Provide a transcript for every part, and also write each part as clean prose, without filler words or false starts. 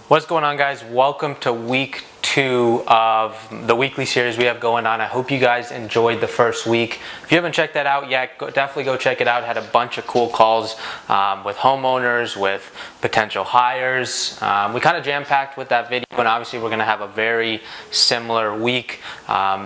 What's going on, guys? Welcome to week 2 of the weekly series we have going on. I hope you guys enjoyed the first week. If you haven't checked that out yet, definitely go check it out. Had a bunch of cool calls with homeowners, with potential hires. We kind of jam-packed with that video, and obviously we're going to have a very similar week.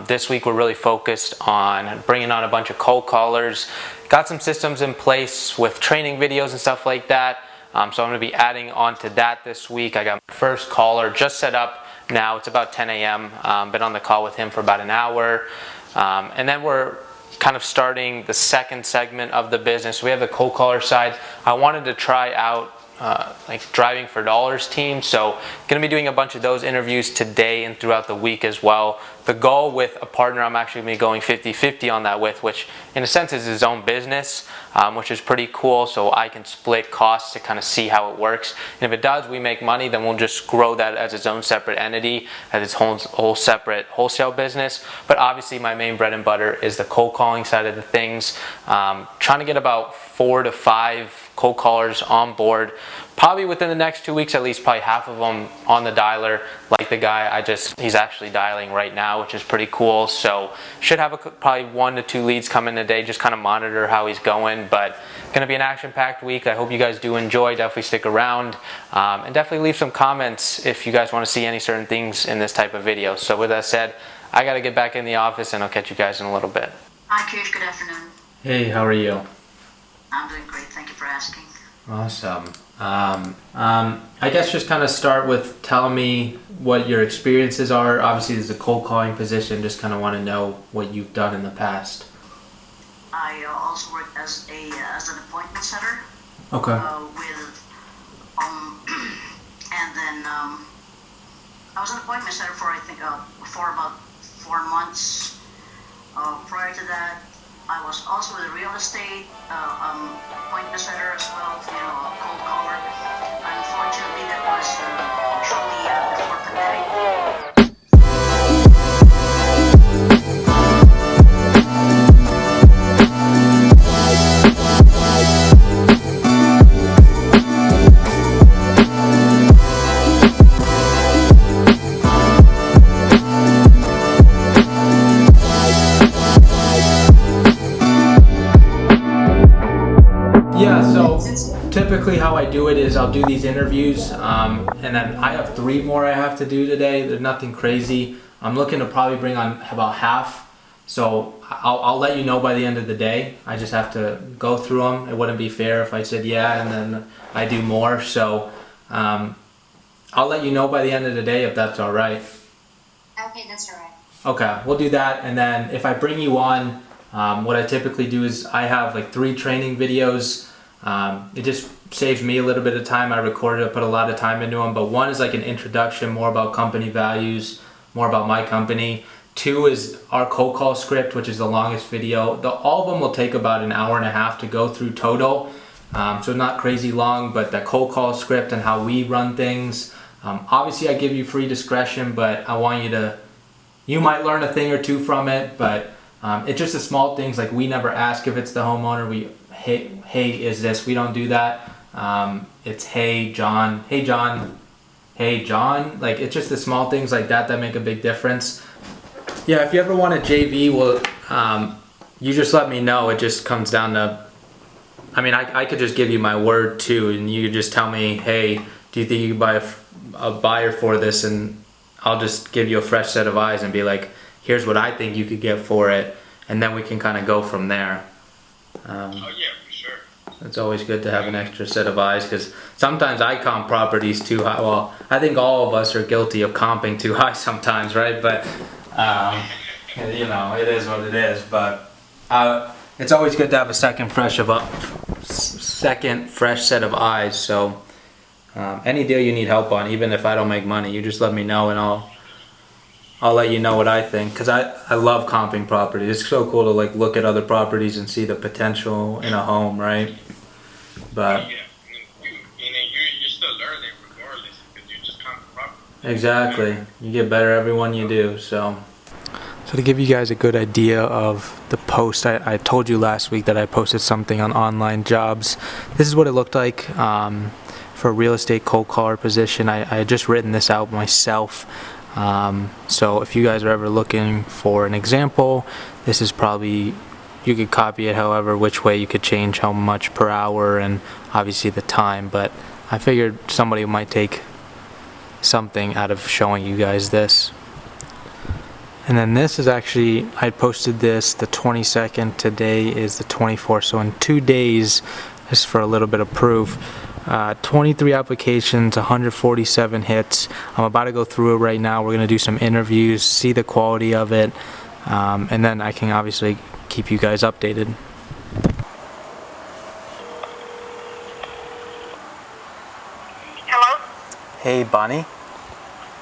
This week we're really focused on bringing on a bunch of cold callers. Got some systems in place with training videos and stuff like that. So I'm going to be adding on to that this week. I got my first caller just set up now. It's about 10 a.m. Been on the call with him for about an hour. And then we're kind of starting the second segment of the business. We have the cold caller side. I wanted to try out like driving for dollars team. So going to be doing a bunch of those interviews today and throughout the week as well. The goal with a partner I'm actually going to be going 50-50 on that with, which in a sense is his own business, which is pretty cool. So I can split costs to kind of see how it works. And if it does, we make money, then we'll just grow that as its own separate entity, as its whole separate wholesale business. But obviously my main bread and butter is the cold calling side of the things. Trying to get about 4 to 5 cold callers on board, probably within the next 2 weeks, at least probably half of them on the dialer, like the guy he's actually dialing right now, which is pretty cool. So should have probably 1 to 2 leads come in a day, just kind of monitor how he's going. But going to be an action-packed week. I hope you guys do enjoy. Definitely stick around, and definitely leave some comments if you guys want to see any certain things in this type of video. So with that said, I got to get back in the office, and I'll catch you guys in a little bit. Hi, Kish. Good afternoon. Hey, how are you? I'm doing great. Thank you for asking. Awesome. I guess just kind of start with telling me what your experiences are. Obviously, there's a cold calling position. Just kind of want to know what you've done in the past. I also work as an appointment setter. Okay. And then I was an appointment setter for for about 4 months. Prior to that, I was also a real estate appointment setter as well, a cold caller. Unfortunately, that was shortly before pandemic. Typically how I do it is I'll do these interviews, and then I have 3 more I have to do today. There's nothing crazy. I'm looking to probably bring on about half, so I'll let you know by the end of the day. I just have to go through them. It wouldn't be fair if I said yeah and then I do more, so I'll let you know by the end of the day if that's all right. Okay, that's all right. Okay, we'll do that. And then if I bring you on, what I typically do is I have like 3 training videos. It just saves me a little bit of time. I recorded it, put a lot of time into them, but 1 is like an introduction, more about company values, more about my company. 2 is our cold call script, which is the longest video. All of them will take about an hour and a half to go through total, so not crazy long, but the cold call script and how we run things. Obviously I give you free discretion, but I want you might learn a thing or 2 from it, but it's just the small things, like we never ask if it's the homeowner. Hey, is this? We don't do that. It's hey John, hey John, hey John. Like, it's just the small things like that that make a big difference. Yeah, if you ever want a JV, well, you just let me know. It just comes down to, I mean, I could just give you my word too, and you could just tell me, hey, do you think you could buy a buyer for this? And I'll just give you a fresh set of eyes and be like, here's what I think you could get for it, and then we can kind of go from there. Oh yeah, for sure. It's always good to have an extra set of eyes, because sometimes I comp properties too high. Well, I think all of us are guilty of comping too high sometimes, right? But it is what it is. But it's always good to have a second fresh set of eyes. So any deal you need help on, even if I don't make money, you just let me know, and I'll let you know what I think, because I love comping properties. It's so cool to like look at other properties and see the potential in a home, right? But yeah, you're still learning regardless, because you're just comping property. Exactly, you get better every one you do. So to give you guys a good idea of the post, I told you last week that I posted something on online jobs. This is what it looked like. for a real estate cold caller position. I had just written this out myself. So if you guys are ever looking for an example, this is probably, you could copy it however which way you could change how much per hour and obviously the time, but I figured somebody might take something out of showing you guys this. And then this is actually, I posted this the 22nd, today is the 24th, so in 2 days, just for a little bit of proof, 23 applications, 147 hits. I'm about to go through it right now. We're going to do some interviews, see the quality of it, and then I can obviously keep you guys updated. Hello? Hey, Bonnie.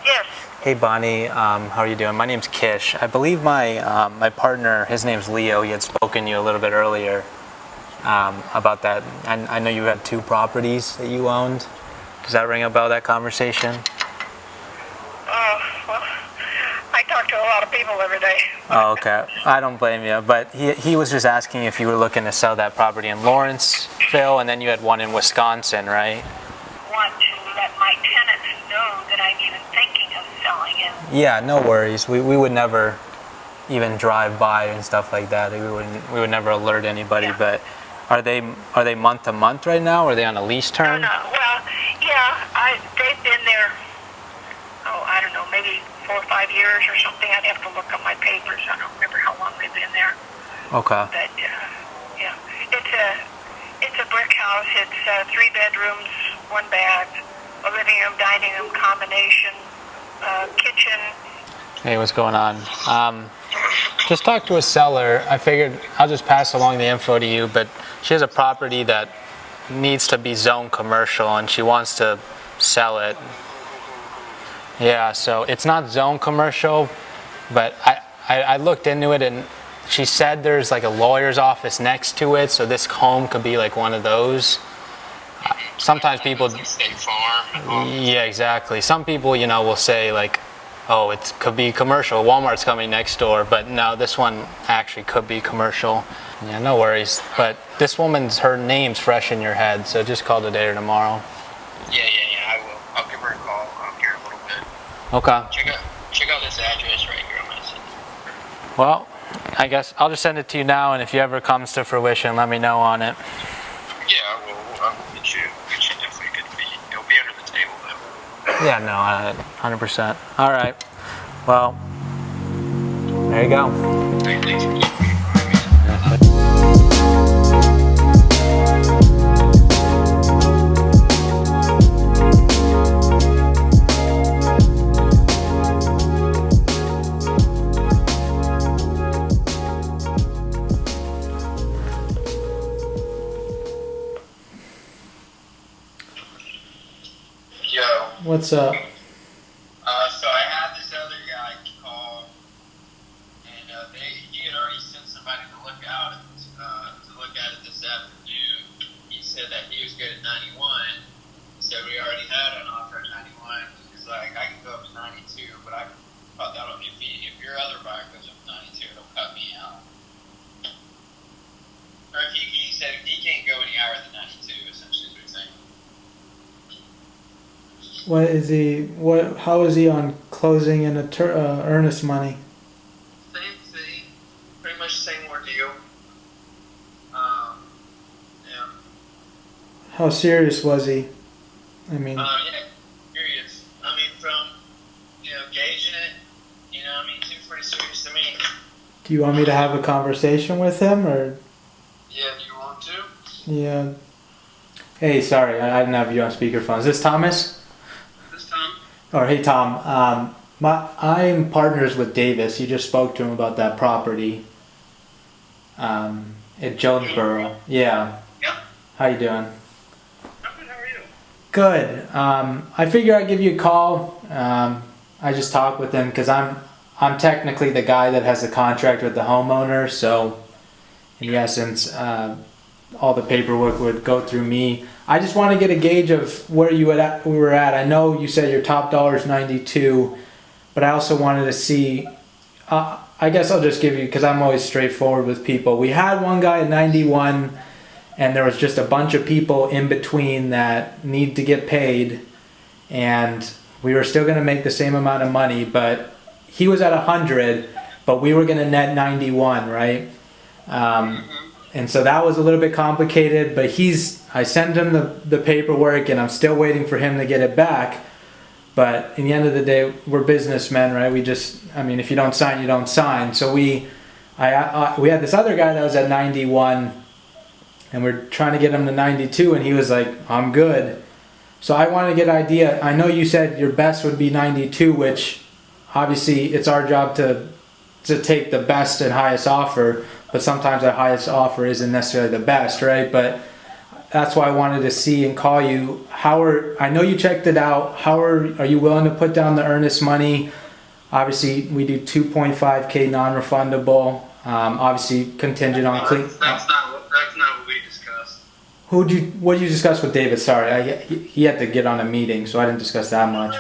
Yes. Hey, Bonnie. How are you doing? My name's Kish. I believe my partner, his name's Leo. He had spoken to you a little bit earlier about that. I know you had 2 properties that you owned. Does that ring a bell, that conversation? Well, I talk to a lot of people every day. Oh, okay. I don't blame you. But he was just asking if you were looking to sell that property in Lawrenceville, and then you had one in Wisconsin, right? Want to let my tenants know that I'm even thinking of selling it. Yeah, no worries. We would never even drive by and stuff like that. We would never alert anybody. Yeah. But are they month to month right now? Or are they on a lease term? No. Well, yeah, they've been there, I don't know, maybe 4 or 5 years or something. I'd have to look up my papers. I don't remember how long they've been there. Okay. But, yeah, it's a brick house. It's 3 bedrooms, 1 bath, a living room, dining room combination, kitchen. Hey, what's going on? Just talked to a seller. I figured I'll just pass along the info to you, but she has a property that needs to be zone commercial and she wants to sell it. Yeah, so it's not zone commercial, but I looked into it and she said there's like a lawyer's office next to it, so this home could be like one of those. Sometimes people... State Farm. Yeah, exactly. Some people, will say like, oh, it could be commercial. Walmart's coming next door, but no, this one actually could be commercial. Yeah, no worries. But this her name's fresh in your head, so just call today or tomorrow. Yeah, I will. I'll give her a call here a little bit. Okay. Check out this address right here. I'm gonna send it. Well, I guess I'll just send it to you now, and if it ever comes to fruition, let me know on it. Yeah, I will get you definitely a good fee. It'll be under the table though. Yeah, no, 100%. All right. Well, there you go. Thanks for keeping me. Yo. What's up? So I had this other guy call, and he had already sent somebody to look at it this afternoon. He said that he was good at 91. He said we already had an offer at 91. He's like, I can go up to 92, but I thought that if your other buyer goes up to 92, it'll cut me out. Or if he said he can't go any higher than 92, essentially is what he's saying. What is he? How is he on closing and earnest money? Same thing, pretty much the same ordeal. Yeah. How serious was he? I mean, Yeah, curious. I mean, from gauging it, seems pretty serious to me. do you want me to have a conversation with him or? Yeah, do you want to? Yeah. Hey, sorry, I didn't have you on speakerphone. Is this Thomas? This time. Or hey, Tom. I'm partners with Davis. You just spoke to him about that property. At Jonesboro. Yeah. Yep. How you doing? I'm good. How are you? Good. I figure I'd give you a call. I just talked with him because I'm technically the guy that has the contract with the homeowner. So, in essence, all the paperwork would go through me. I just want to get a gauge of where we were at. I know you said your top dollar is 92, but I also wanted to see. I guess I'll just give you, because I'm always straightforward with people. We had one guy at 91, and there was just a bunch of people in between that need to get paid, and we were still going to make the same amount of money, but he was at 100, but we were going to net 91, right? And so that was a little bit complicated, but I sent him the paperwork, and I'm still waiting for him to get it back. But in the end of the day, we're businessmen, right? If you don't sign, you don't sign. So we had this other guy that was at 91, and we're trying to get him to 92, and he was like, I'm good. So I wanted to get an idea. I know you said your best would be 92, which obviously it's our job to take the best and highest offer, but sometimes our highest offer isn't necessarily the best, right? But that's why I wanted to see and call you. I know you checked it out. Are you willing to put down the earnest money? Obviously, we do 2.5K non-refundable. Obviously, contingent on clean. That's not what we discussed. What did you discuss with David? Sorry, he had to get on a meeting, so I didn't discuss that much.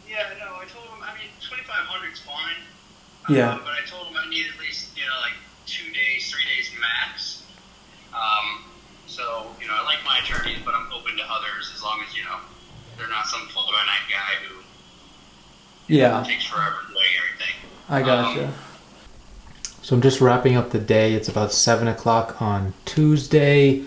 Yeah, no, I told him. 2,500 is fine. Yeah. But I told him I need at least 2 days, 3 days max. So I like my attorneys, but I'm open to others as long as they're not some fly-by-night guy who takes forever doing everything. I gotcha. So I'm just wrapping up the day. It's about 7 o'clock on Tuesday.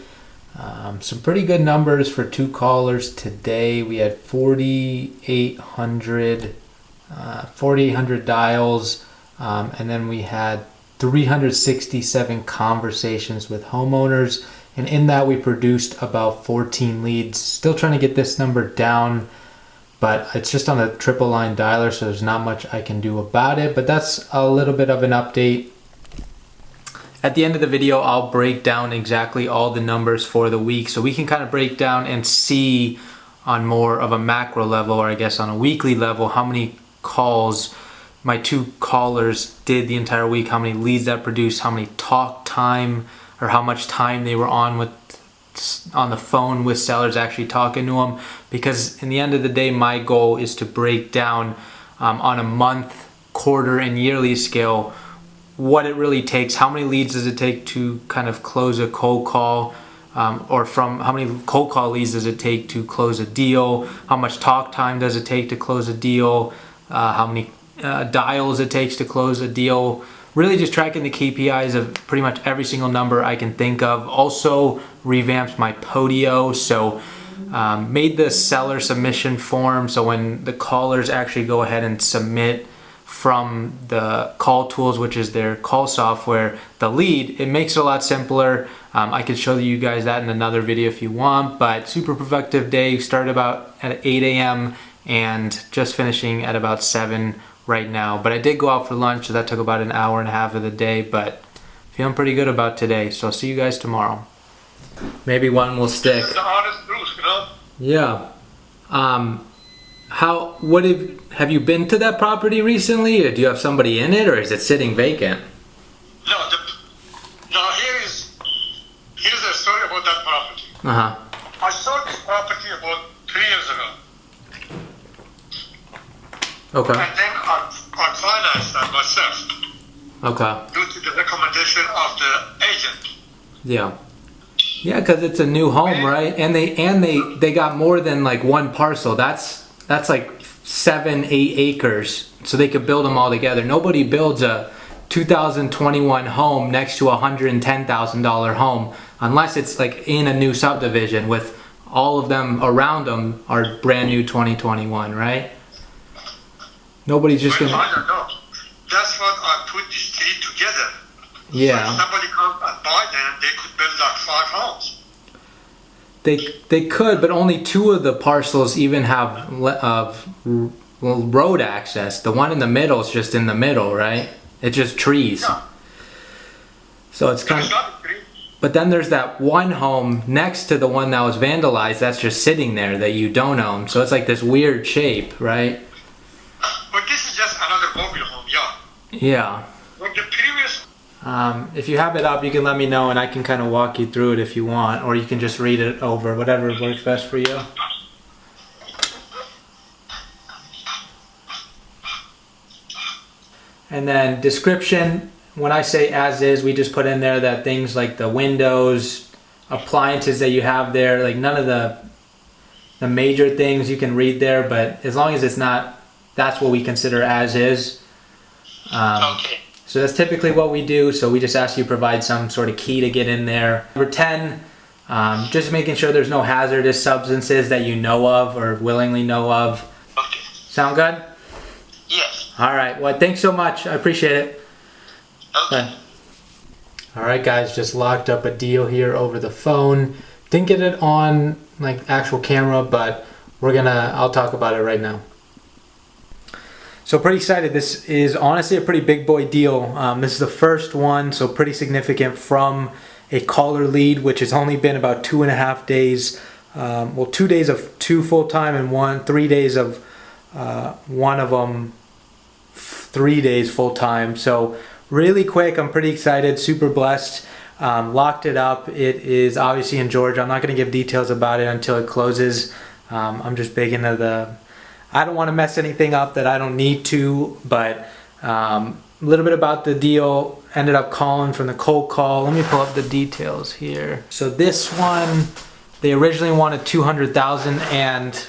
Some pretty good numbers for 2 callers today. We had 4,800 dials, and then we had 367 conversations with homeowners. And in that, we produced about 14 leads. Still trying to get this number down, but it's just on a triple line dialer, so there's not much I can do about it. But that's a little bit of an update. At the end of the video, I'll break down exactly all the numbers for the week, so we can kind of break down and see on more of a macro level, or I guess on a weekly level, how many calls my 2 callers did the entire week, how many leads that produced, how many talk time, or how much time they were on the phone with sellers actually talking to them. Because in the end of the day, my goal is to break down on a month, quarter, and yearly scale what it really takes. How many leads does it take to kind of close a cold call, or from how many cold call leads does it take to close a deal? How much talk time does it take to close a deal? How many dials it takes to close a deal? Really just tracking the KPIs of pretty much every single number I can think of. Also revamped my Podio, so made the seller submission form, so when the callers actually go ahead and submit from the call tools, which is their call software, the lead, it makes it a lot simpler. I could show you guys that in another video if you want, but super productive day. Started about at 8 a.m. and just finishing at about 7 right now. But I did go out for lunch, so that took about an hour and a half of the day, but feeling pretty good about today. So I'll see you guys tomorrow. Maybe one will stick. It's the honest truth, Yeah. Have you been to that property recently, or do you have somebody in it, or is it sitting vacant? No, here's a story about that property. I sold this property about 3 years ago. Okay. And then I financed that myself. Okay. Due to the recommendation of the agent. Yeah. Yeah, because it's a new home, right? And they got more than like one parcel. That's like 7-8 acres, so they could build them all together. Nobody builds a 2021 home next to a $110,000 home unless it's like in a new subdivision with all of them around them are brand new 2021, right? Nobody's just gonna. I don't know. That's what I put this three together. Yeah. So if somebody comes and buy them, they could build like 5 homes. They could, but only 2 of the parcels even have road access. The one in the middle is just in the middle, right? It's just trees. Yeah. So it's kind of. But then there's that one home next to the one that was vandalized that's just sitting there that you don't own. So it's like this weird shape, right? But this is just another mobile home, yeah. Yeah. Like the previous. If you have it up, you can let me know and I can kind of walk you through it if you want, or you can just read it over, whatever works best for you. And then description, when I say as is, we just put in there that things like the windows, appliances that you have there. Like none of the major things you can read there, but as long as it's not, that's what we consider as is. Okay. So that's typically what we do. So we just ask you to provide some sort of key to get in there. Number 10, just making sure there's no hazardous substances that you know of or willingly know of. Okay. Sound good? Yes. All right. Well, thanks so much. I appreciate it. Okay. Bye. All right, guys, just locked up a deal here over the phone. Didn't get it on like actual camera, but I'll talk about it right now. So pretty excited. This is honestly a pretty big boy deal. This is the first one, so pretty significant from a caller lead, which has only been about 2.5 days. 2 days of 2 full-time and 3 days of one of them 3 days full-time. So really quick. I'm pretty excited, super blessed. Locked it up. It is obviously in Georgia. I'm not going to give details about it until it closes. I'm just big into I don't want to mess anything up that I don't need to, but a little bit about the deal. Ended up calling from the cold call. Let me pull up the details here. So this one, they originally wanted $200,000, and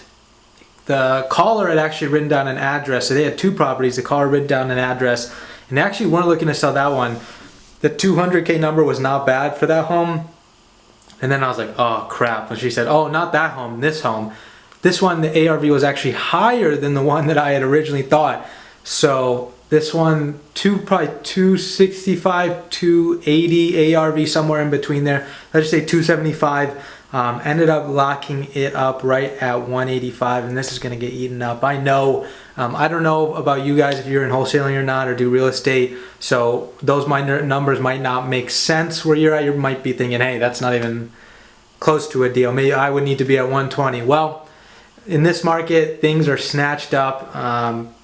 the caller had actually written down an address. So they had 2 properties. The caller written down an address, and they actually weren't looking to sell that one. The $200K number was not bad for that home. And then I was like, oh crap. And she said, oh, not that home, this home. This one, the ARV was actually higher than the one that I had originally thought. So this one, probably 265, 280 ARV, somewhere in between there. Let's just say 275. Ended up locking it up right at 185, and this is going to get eaten up. I know. I don't know about you guys if you're in wholesaling or not, or do real estate. So those numbers might not make sense where you're at. You might be thinking, hey, that's not even close to a deal. Maybe I would need to be at 120. Well, in this market, things are snatched up.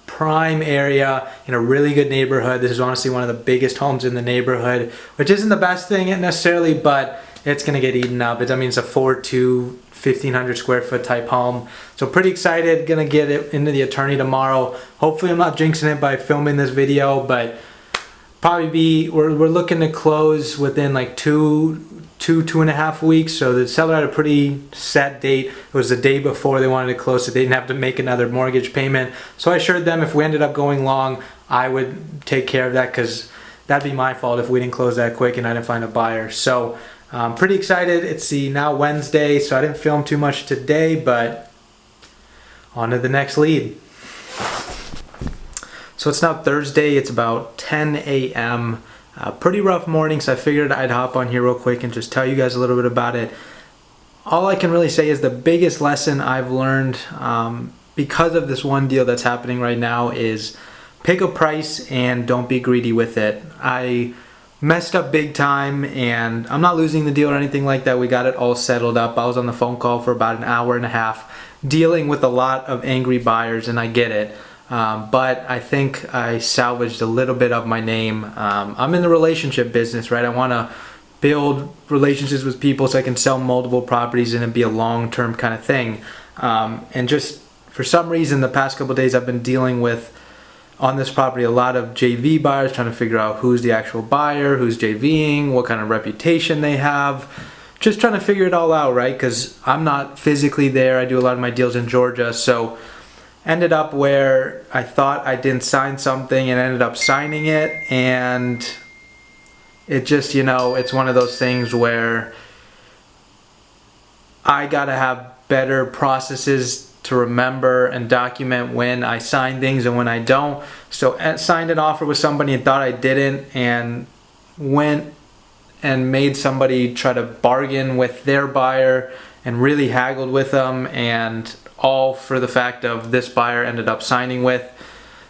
Prime area in a really good neighborhood. This is honestly one of the biggest homes in the neighborhood, which isn't the best thing necessarily, but it's gonna get eaten up. It's a 4.2, 1,500 square foot type home. So pretty excited. Gonna get it into the attorney tomorrow. Hopefully I'm not jinxing it by filming this video, but probably we're looking to close within like 2.5 weeks. So the seller had a pretty set date. It was the day before they wanted to close, so they didn't have to make another mortgage payment. So I assured them if we ended up going long, I would take care of that, because that'd be my fault if we didn't close that quick and I didn't find a buyer. So I'm pretty excited. It's now Wednesday, so I didn't film too much today, but on to the next lead. So it's now Thursday. It's about 10 a.m. Pretty rough morning, so I figured I'd hop on here real quick and just tell you guys a little bit about it. All I can really say is the biggest lesson I've learned because of this one deal that's happening right now is pick a price and don't be greedy with it. I messed up big time, and I'm not losing the deal or anything like that. We got it all settled up. I was on the phone call for about an hour and a half dealing with a lot of angry buyers, and I get it. But I think I salvaged a little bit of my name. I'm in the relationship business, right? I want to build relationships with people so I can sell multiple properties and it be a long-term kind of thing. And just for some reason, the past couple of days I've been dealing with, on this property, a lot of JV buyers, trying to figure out who's the actual buyer, who's JVing, what kind of reputation they have. Just trying to figure it all out, right? Because I'm not physically there. I do a lot of my deals in Georgia, so ended up where I thought I didn't sign something and ended up signing it, and it just, it's one of those things where I gotta have better processes to remember and document when I sign things and when I don't. So I signed an offer with somebody and thought I didn't, and went and made somebody try to bargain with their buyer and really haggled with them, and all for the fact of this buyer ended up signing with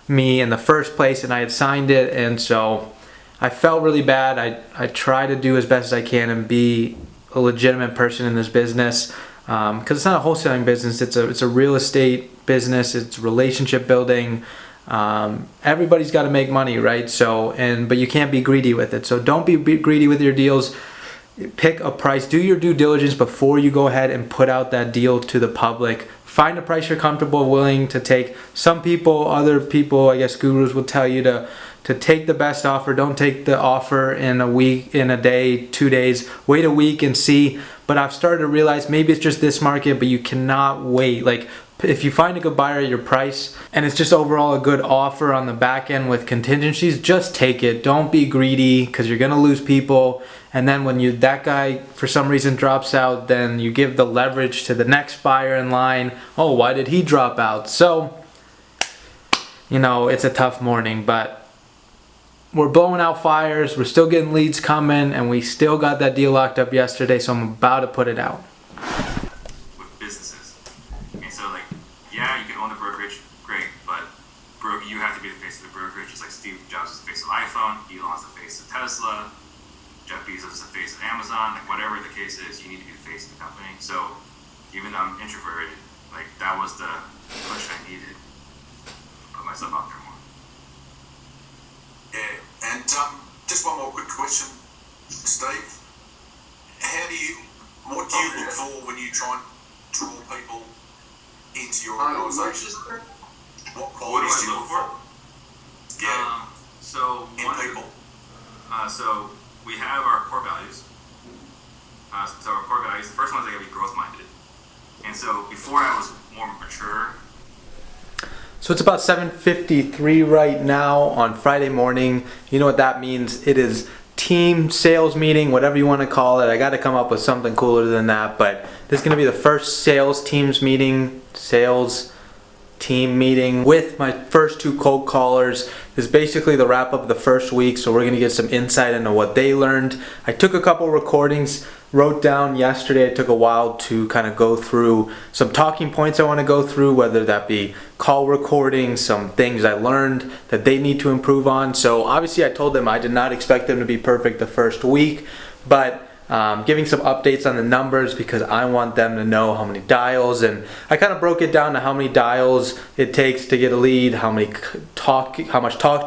me in the first place, and I had signed it. And so I felt really bad. I try to do as best as I can and be a legitimate person in this business, because it's not a wholesaling business. It's a real estate business. It's relationship building. Everybody's got to make money, right? So but you can't be greedy with it. So don't be greedy with your deals. Pick a price. Do your due diligence before you go ahead and put out that deal to the public. Find a price you're comfortable, willing to take. Some people, other people, I guess gurus will tell you to to take the best offer. Don't take the offer in a week, in a day, 2 days. Wait a week and see. But I've started to realize maybe it's just this market, but you cannot wait. Like, if you find a good buyer at your price and it's just overall a good offer on the back end with contingencies, just take it. Don't be greedy, because you're gonna lose people. And then when that guy for some reason drops out, then you give the leverage to the next buyer in line. Oh, why did he drop out? So, you know, it's a tough morning, but we're blowing out fires. We're still getting leads coming, and we still got that deal locked up yesterday, so I'm about to put it out. With businesses. And so, like, yeah, you can own the brokerage, great, but you have to be the face of the brokerage. Just like Steve Jobs is the face of iPhone, Elon's the face of Tesla, Jeff Bezos is the face of Amazon, like, whatever the case is, you need to be the face of the company. So, even though I'm introverted, like, that was the push I needed to put myself out there more. Yeah, and just one more quick question, Steve. What do you look for when you try and draw people into your organisation? What qualities do you look for? Yeah. So in one people. So we have our core values. So our core values, the first one is they gotta be growth minded. And so before I was more mature. So it's about 7:53 right now on Friday morning. You know what that means? It is team sales meeting, whatever you want to call it. I got to come up with something cooler than that, but this is going to be the first sales team meeting with my first 2 cold callers. This is basically the wrap up of the first week, so we're going to get some insight into what they learned. I took a couple recordings, wrote down yesterday. It took a while to kind of go through some talking points I want to go through, whether that be call recordings, some things I learned that they need to improve on. So obviously I told them I did not expect them to be perfect the first week, but giving some updates on the numbers because I want them to know how many dials, and I kind of broke it down to how many dials it takes to get a lead, how much talk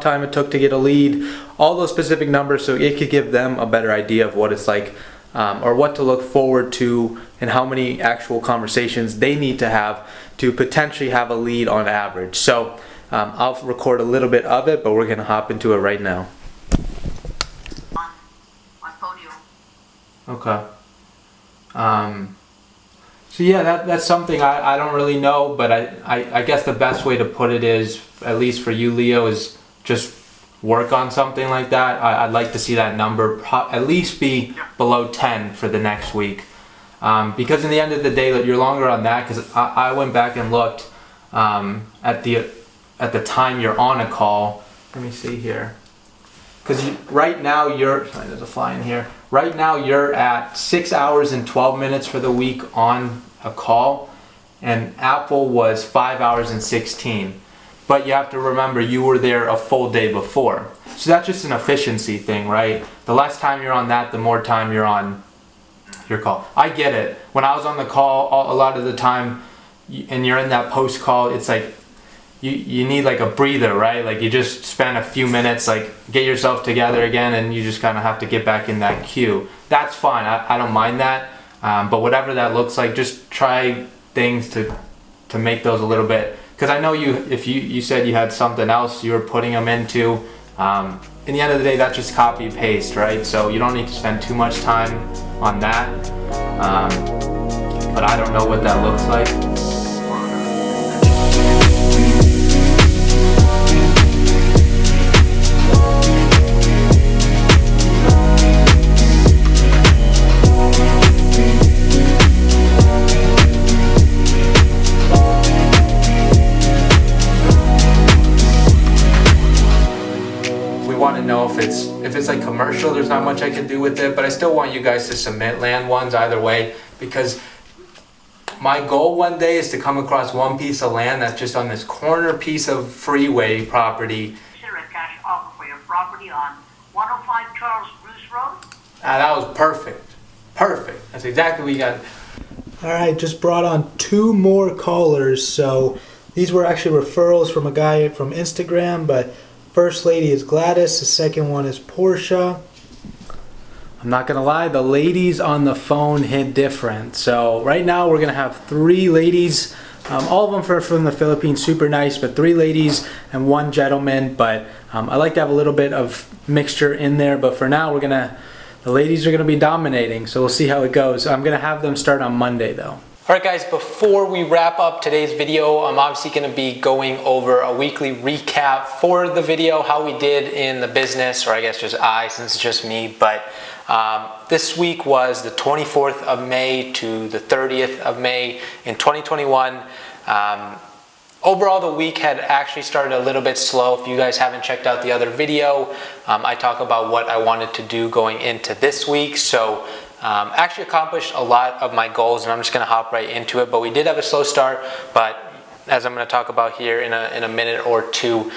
time it took to get a lead, all those specific numbers, so it could give them a better idea of what it's like or what to look forward to and how many actual conversations they need to have to potentially have a lead on average. So I'll record a little bit of it, but we're going to hop into it right now. On podium. Okay. So yeah, that's something I don't really know, but I guess the best way to put it is, at least for you, Leo, is just work on something like that. I'd like to see that number at least be below 10 for the next week. Because in the end of the day, you're longer on that, because I went back and looked at the time you're on a call. Let me see here. Because right now sorry, there's a fly in here. Right now you're at 6 hours and 12 minutes for the week on a call, and Apple was 5 hours and 16. But you have to remember you were there a full day before. So that's just an efficiency thing, right? The less time you're on that, the more time you're on your call. I get it. When I was on the call, a lot of the time, and you're in that post call, it's like you need like a breather, right? Like you just spend a few minutes, like get yourself together again, and you just kind of have to get back in that queue. That's fine. I don't mind that. But whatever that looks like, just try things to make those a little bit. Because I know if you said you had something else you were putting them into. In the end of the day, that's just copy and paste, right? So you don't need to spend too much time on that. But I don't know what that looks like. If it's like commercial, there's not much I can do with it, but I still want you guys to submit land ones either way, because my goal one day is to come across one piece of land that's just on this corner piece of freeway property. Consider a cash offer for your property on 105 Charles Bruce Road. That was perfect. Perfect. That's exactly what you got. All right, just brought on 2 more callers. So these were actually referrals from a guy from Instagram, but first lady is Gladys, the second one is Portia. I'm not gonna lie, the ladies on the phone hit different. So right now we're gonna have 3 ladies All of them from the Philippines, super nice, but 3 ladies and 1 gentleman. But I like to have a little bit of mixture in there. But for now, the ladies are gonna be dominating, so we'll see how it goes. I'm gonna have them start on Monday though. Alright guys, before we wrap up today's video, I'm obviously going to be going over a weekly recap for the video, how we did in the business, or I guess just since it's just me. But this week was the 24th of May to the 30th of May in 2021. Overall, the week had actually started a little bit slow. If you guys haven't checked out the other video, I talk about what I wanted to do going into this week. So actually accomplished a lot of my goals, and I'm just going to hop right into it. But we did have a slow start, but as I'm going to talk about here in a minute or two,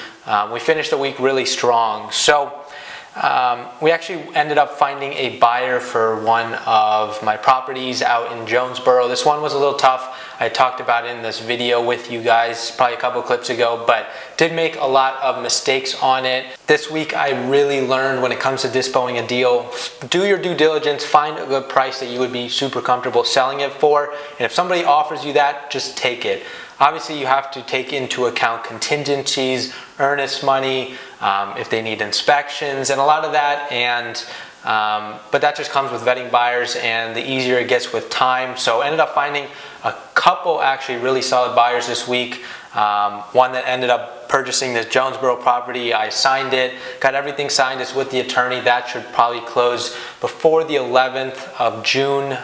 we finished the week really strong. So we actually ended up finding a buyer for one of my properties out in Jonesboro. This one was a little tough. I talked about it in this video with you guys probably a couple clips ago, but did make a lot of mistakes on it. This week I really learned when it comes to dispoing a deal, do your due diligence, find a good price that you would be super comfortable selling it for, and if somebody offers you that, just take it. Obviously you have to take into account contingencies, earnest money, if they need inspections and a lot of that, and but that just comes with vetting buyers, and the easier it gets with time. So I ended up finding a couple actually really solid buyers this week. One that ended up purchasing this Jonesboro property. I signed it, got everything signed. It's with the attorney. That should probably close before the 11th of June.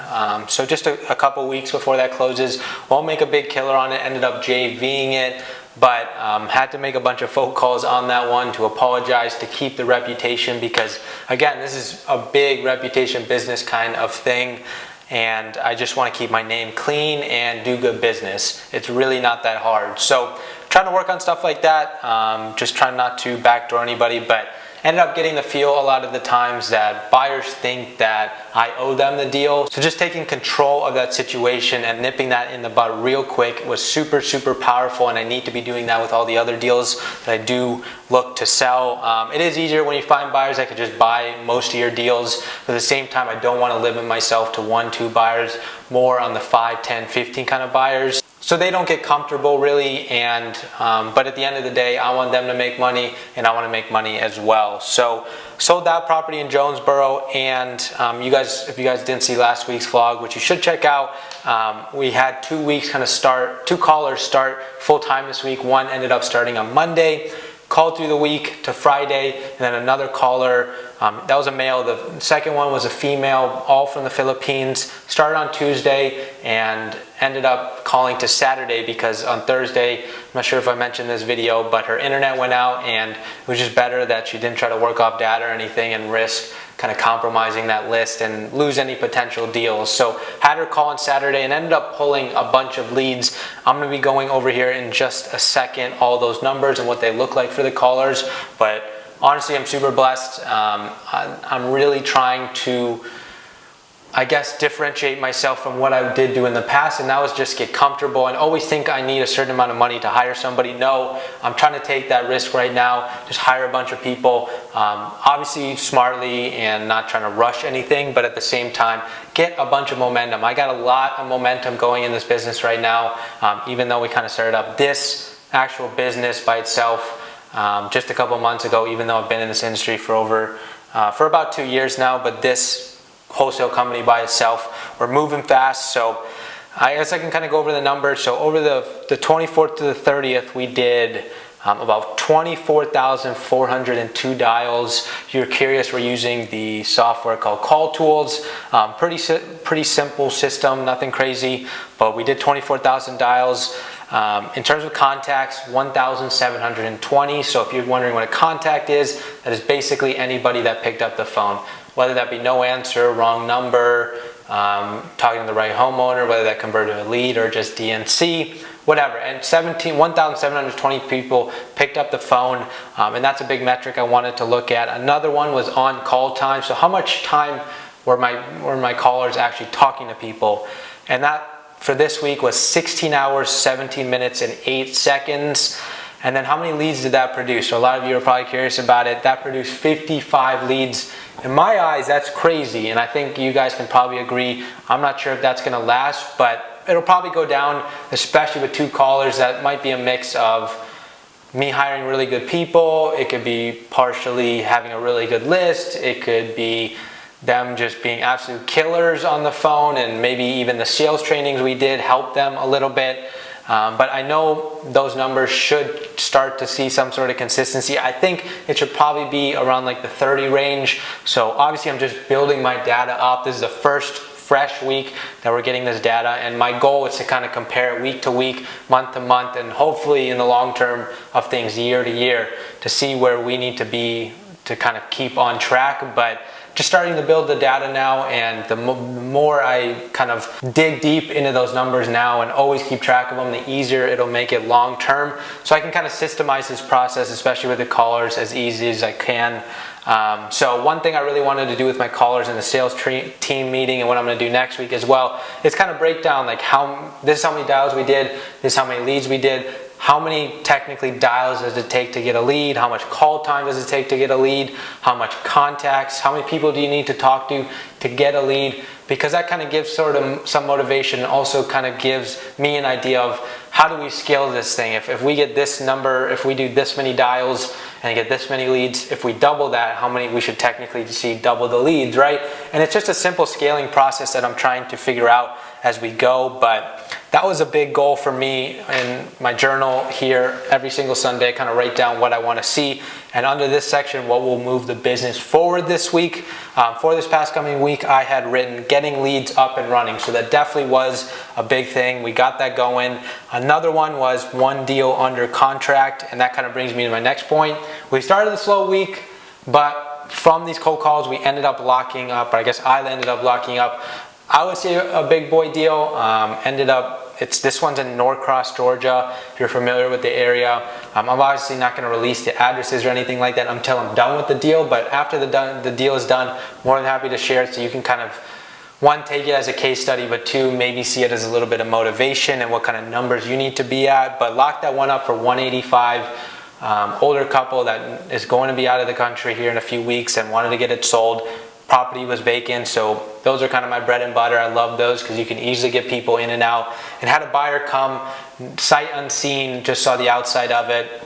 So just a couple weeks before that closes. Won't make a big killer on it. Ended up JVing it, but had to make a bunch of phone calls on that one to apologize, to keep the reputation, because again, this is a big reputation business kind of thing, and I just want to keep my name clean and do good business. It's really not that hard. So trying to work on stuff like that, just trying not to backdoor anybody, but ended up getting the feel a lot of the times that buyers think that I owe them the deal. So just taking control of that situation and nipping that in the bud real quick was super, super powerful, and I need to be doing that with all the other deals that I do look to sell. It is easier when you find buyers that could just buy most of your deals, but at the same time, I don't want to limit myself to 1-2 buyers, more on the 5, 10, 15 kind of buyers, so they don't get comfortable really, and but at the end of the day, I want them to make money, and I want to make money as well. So sold that property in Jonesboro, and you guys, if you guys didn't see last week's vlog, which you should check out, we had 2 weeks kind of start, 2 callers start full time this week. One ended up starting on Monday, called through the week to Friday, and then another caller, that was a male. The second one was a female, all from the Philippines. Started on Tuesday and ended up calling to Saturday because on Thursday, I'm not sure if I mentioned this video, but her internet went out, and it was just better that she didn't try to work off data or anything and risk kind of compromising that list and lose any potential deals. So had her call on Saturday and ended up pulling a bunch of leads. I'm going to be going over here in just a second all those numbers and what they look like for the callers, but honestly, I'm super blessed. I'm really trying to, I guess, differentiate myself from what I did do in the past, and that was just get comfortable and always think I need a certain amount of money to hire somebody. No, I'm trying to take that risk right now, just hire a bunch of people, obviously smartly and not trying to rush anything, but at the same time, get a bunch of momentum. I got a lot of momentum going in this business right now, even though we kind of started up this actual business by itself just a couple months ago, even though I've been in this industry for about 2 years now, but this wholesale company by itself, we're moving fast. So I guess I can kind of go over the numbers. So over the 24th to the 30th, we did about 24,402 dials. If you're curious, we're using the software called Call Tools. Pretty simple system, nothing crazy, but we did 24,000 dials. In terms of contacts, 1,720. So if you're wondering what a contact is, that is basically anybody that picked up the phone, whether that be no answer, wrong number, talking to the right homeowner, whether that converted to a lead or just DNC, whatever. And 1,720 people picked up the phone, and that's a big metric I wanted to look at. Another one was on call time. So how much time were my callers actually talking to people? And that for this week was 16 hours, 17 minutes, and 8 seconds. And then how many leads did that produce? So a lot of you are probably curious about it. That produced 55 leads. In my eyes, that's crazy, and I think you guys can probably agree. I'm not sure if that's going to last, but it'll probably go down, especially with 2 callers. That might be a mix of me hiring really good people. It could be partially having a really good list. It could be them just being absolute killers on the phone, and maybe even the sales trainings we did helped them a little bit. But I know those numbers should start to see some sort of consistency. I think it should probably be around like the 30 range. So obviously I'm just building my data up. This is the first fresh week that we're getting this data, and my goal is to kind of compare it week to week, month to month, and hopefully in the long term of things, year to year, to see where we need to be to kind of keep on track. But just starting to build the data now, and the more I kind of dig deep into those numbers now and always keep track of them, the easier it'll make it long term. So I can kind of systemize this process, especially with the callers, as easy as I can. So one thing I really wanted to do with my callers in the sales team meeting, and what I'm going to do next week as well, is kind of break down like this is how many dials we did, this is how many leads we did, how many technically dials does it take to get a lead, how much call time does it take to get a lead, how much contacts, how many people do you need to talk to get a lead, because that kind of gives sort of some motivation, and also kind of gives me an idea of how do we scale this thing. If we get this number, if we do this many dials and get this many leads, if we double that, how many we should technically see double the leads, right? And it's just a simple scaling process that I'm trying to figure out as we go. But that was a big goal for me in my journal here. Every single Sunday I kind of write down what I want to see, and under this section, what will move the business forward this week. For this past coming week, I had written getting leads up and running, so that definitely was a big thing. We got that going. Another one was 1 deal under contract, and that kind of brings me to my next point. We started the slow week, but from these cold calls we ended up locking up, or I guess I ended up locking up, I would say a big boy deal. This one's in Norcross, Georgia, if you're familiar with the area. I'm obviously not going to release the addresses or anything like that until I'm done with the deal, but after the deal is done, more than happy to share it, so you can kind of, one, take it as a case study, but two, maybe see it as a little bit of motivation and what kind of numbers you need to be at. But lock that one up for 185. Older couple that is going to be out of the country here in a few weeks and wanted to get it sold. Property was vacant, so those are kind of my bread and butter. I love those because you can easily get people in and out. And had a buyer come sight unseen, just saw the outside of it,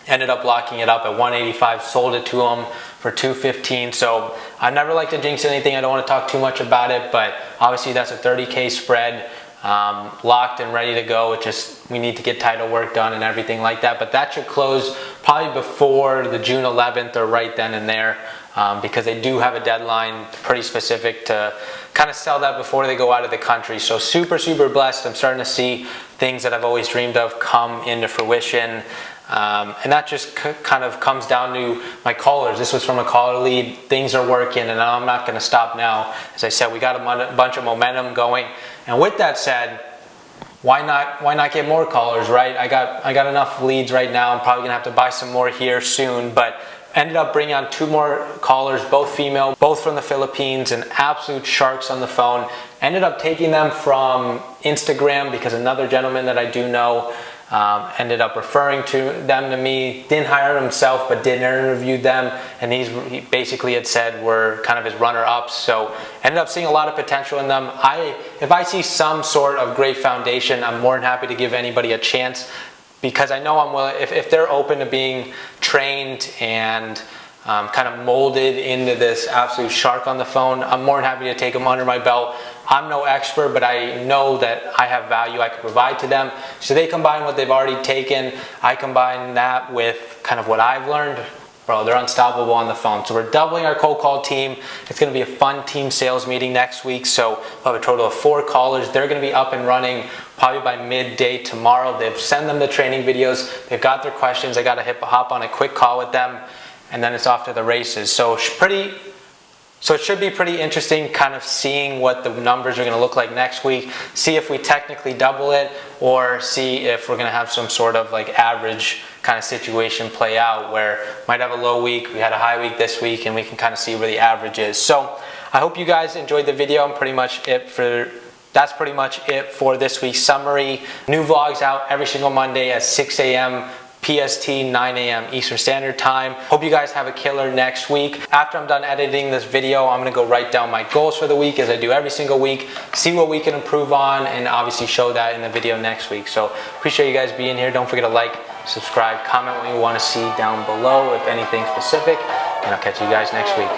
ended up locking it up at 185, sold it to them for 215. So I never like to jinx anything. I don't want to talk too much about it, but obviously that's a 30K spread, locked and ready to go. We need to get title work done and everything like that, but that should close probably before the June 11th or right then and there. Because they do have a deadline pretty specific to kind of sell that before they go out of the country. So super, super blessed. I'm starting to see things that I've always dreamed of come into fruition. And that just kind of comes down to my callers. This was from a caller lead. Things are working, and I'm not going to stop now. As I said, we got a bunch of momentum going. And with that said, why not get more callers, right? I got enough leads right now. I'm probably going to have to buy some more here soon, but ended up bringing on 2 more callers, both female, both from the Philippines, and absolute sharks on the phone. Ended up taking them from Instagram because another gentleman that I do know ended up referring them to me. Didn't hire them himself, but did interview them, and he basically had said we're kind of his runner-ups. So ended up seeing a lot of potential in them. If I see some sort of great foundation, I'm more than happy to give anybody a chance, because I know I'm willing, if they're open to being trained and kind of molded into this absolute shark on the phone, I'm more than happy to take them under my belt. I'm no expert, but I know that I have value I can provide to them. So they combine what they've already taken, I combine that with kind of what I've learned. Bro, they're unstoppable on the phone. So we're doubling our cold call team. It's going to be a fun team sales meeting next week. So we'll have a total of 4 callers. They're going to be up and running probably by midday tomorrow. They've sent them the training videos. They've got their questions. I got to hop on a quick call with them, and then it's off to the races. So it should be pretty interesting kind of seeing what the numbers are going to look like next week. See if we technically double it, or see if we're going to have some sort of like average kind of situation play out where might have a low week, we had a high week this week, and we can kind of see where the average is. So I hope you guys enjoyed the video. That's pretty much it for this week's summary. New vlogs out every single Monday at 6 a.m. PST, 9 a.m. Eastern Standard Time. Hope you guys have a killer next week. After I'm done editing this video, I'm gonna go write down my goals for the week as I do every single week, see what we can improve on, and obviously show that in the video next week. So appreciate you guys being here. Don't forget to like, subscribe, comment what you want to see down below, if anything specific, and I'll catch you guys next week.